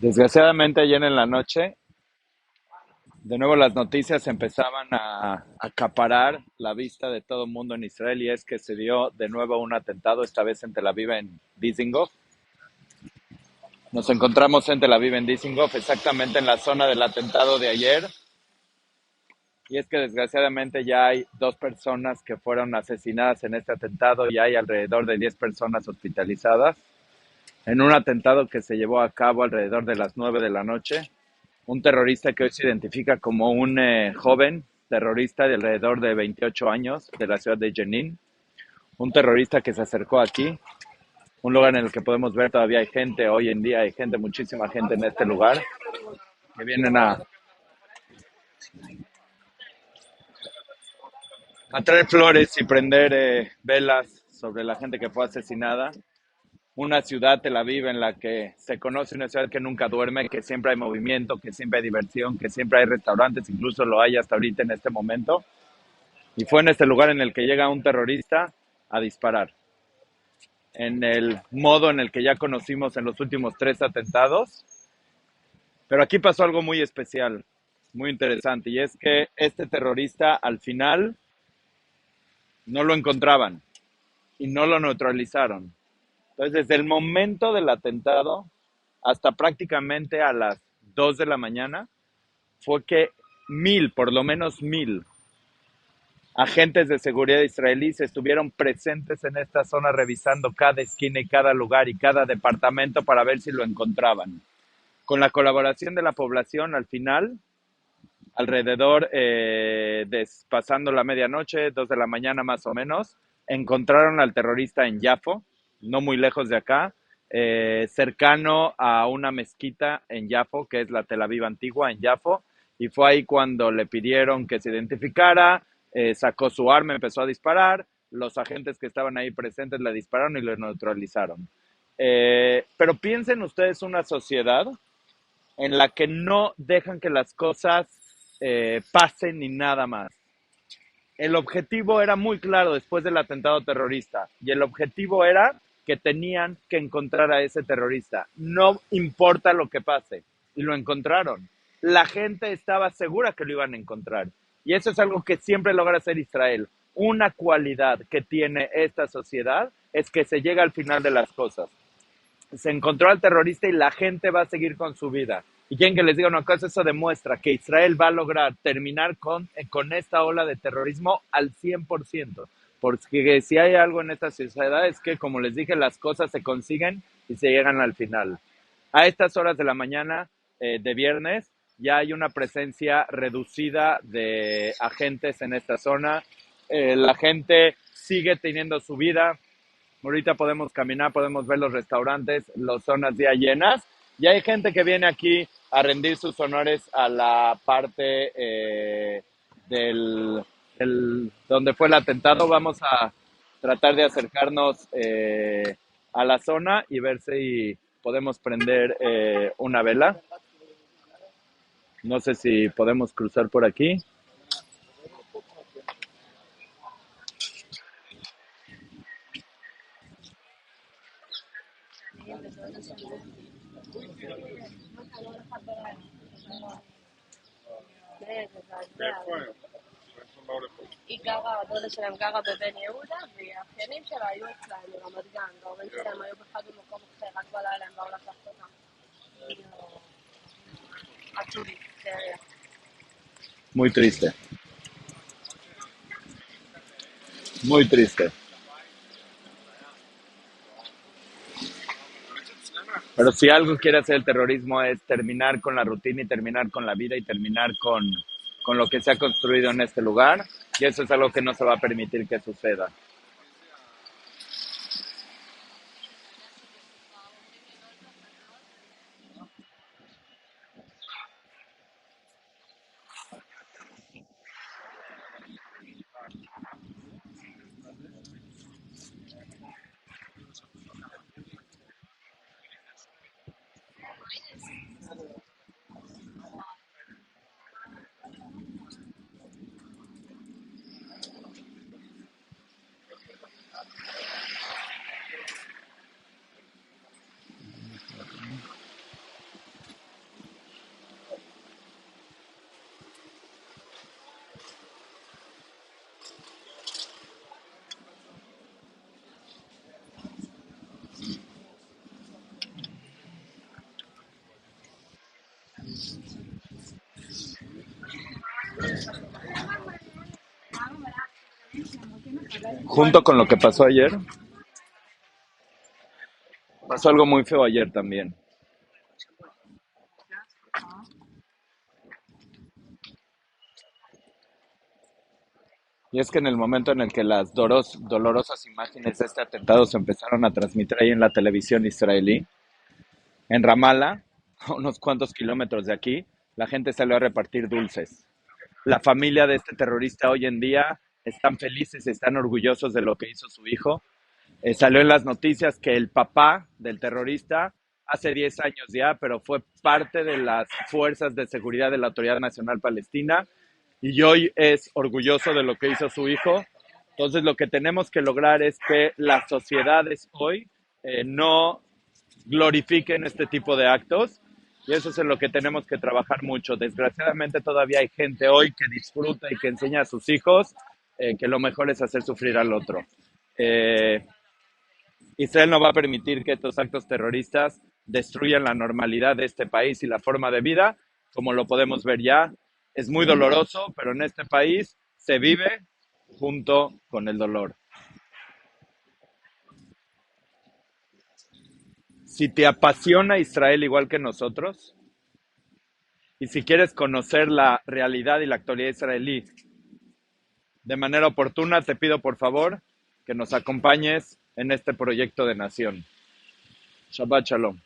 Desgraciadamente ayer en la noche, de nuevo las noticias empezaban a acaparar la vista de todo el mundo en Israel y es que se dio de nuevo un atentado, esta vez en Tel Aviv, en Dizengoff. Nos encontramos en Tel Aviv, en Dizengoff, exactamente en la zona del atentado de ayer. Y es que desgraciadamente ya hay 2 personas que fueron asesinadas en este atentado y hay alrededor de 10 personas hospitalizadas en un atentado que se llevó a cabo alrededor de las 9 de la noche. Un terrorista que hoy se identifica como un joven terrorista de alrededor de 28 años de la ciudad de Jenin. Un terrorista que se acercó aquí, un lugar en el que podemos ver todavía hay gente, hoy en día hay gente, muchísima gente en este lugar, que vienen a traer flores y prender velas sobre la gente que fue asesinada. Una ciudad, Tel Aviv, en la que se conoce una ciudad que nunca duerme, que siempre hay movimiento, que siempre hay diversión, que siempre hay restaurantes, incluso lo hay hasta ahorita en este momento. Y fue en este lugar en el que llega un terrorista a disparar, en el modo en el que ya conocimos en los últimos 3 atentados. Pero aquí pasó algo muy especial, muy interesante, y es que este terrorista al final no lo encontraban y no lo neutralizaron. Entonces, desde el momento del atentado hasta prácticamente a las 2 de la mañana, fue que 1,000, por lo menos 1,000 agentes de seguridad israelíes estuvieron presentes en esta zona revisando cada esquina y cada lugar y cada departamento para ver si lo encontraban. Con la colaboración de la población, al final, alrededor pasando la medianoche, 2 de la mañana más o menos, encontraron al terrorista en Yafo, no muy lejos de acá, cercano a una mezquita en Yafo, que es la Tel Aviv antigua en Yafo, y fue ahí cuando le pidieron que se identificara, sacó su arma, empezó a disparar, los agentes que estaban ahí presentes le dispararon y lo neutralizaron. Pero piensen ustedes una sociedad en la que no dejan que las cosas pasen ni nada más. El objetivo era muy claro después del atentado terrorista y el objetivo era que tenían que encontrar a ese terrorista. No importa lo que pase. Y lo encontraron. La gente estaba segura que lo iban a encontrar. Y eso es algo que siempre logra hacer Israel. Una cualidad que tiene esta sociedad es que se llega al final de las cosas. Se encontró al terrorista y la gente va a seguir con su vida. Y quieren que les diga una cosa, eso demuestra que Israel va a lograr terminar con esta ola de terrorismo al 100%. Porque si hay algo en esta sociedad es que, como les dije, las cosas se consiguen y se llegan al final. A estas horas de la mañana de viernes ya hay una presencia reducida de agentes en esta zona. La gente sigue teniendo su vida. Ahorita podemos caminar, podemos ver los restaurantes, las zonas ya llenas. Y hay gente que viene aquí a rendir sus honores a la parte donde fue el atentado. Vamos a tratar de acercarnos a la zona y ver si podemos prender una vela. No sé si podemos cruzar por aquí. ככה, הדודה שלהם גרה בבן יהודה, והאחיינים שלה היו אצלהם ברמת גן, וההורים שלהם היו בכלל במקום אחר, רק בלילה הם באו לקחת אותם. עצובי, סריה. Muy triste, muy triste. Pero si algo quiere hacer el terrorismo es terminar con la rutina y terminar con la vida y terminar con lo que se ha construido en este lugar. Y eso es algo que no se va a permitir que suceda. Junto con lo que pasó ayer, pasó algo muy feo ayer también. Y es que en el momento en el que las dolorosas imágenes de este atentado se empezaron a transmitir ahí en la televisión israelí, en Ramallah, a unos cuantos kilómetros de aquí, la gente salió a repartir dulces. La familia de este terrorista hoy en día están felices, están orgullosos de lo que hizo su hijo. Salió en las noticias que el papá del terrorista hace 10 años ya, pero fue parte de las fuerzas de seguridad de la Autoridad Nacional Palestina y hoy es orgulloso de lo que hizo su hijo. Entonces lo que tenemos que lograr es que las sociedades hoy no glorifiquen este tipo de actos y eso es en lo que tenemos que trabajar mucho. Desgraciadamente todavía hay gente hoy que disfruta y que enseña a sus hijos que lo mejor es hacer sufrir al otro. Eh, Israel no va a permitir que estos actos terroristas destruyan la normalidad de este país y la forma de vida, como lo podemos ver ya. Es muy doloroso, pero en este país se vive junto con el dolor. Si te apasiona Israel igual que nosotros, y si quieres conocer la realidad y la actualidad israelí de manera oportuna, te pido por favor que nos acompañes en este proyecto de nación. Shabbat Shalom.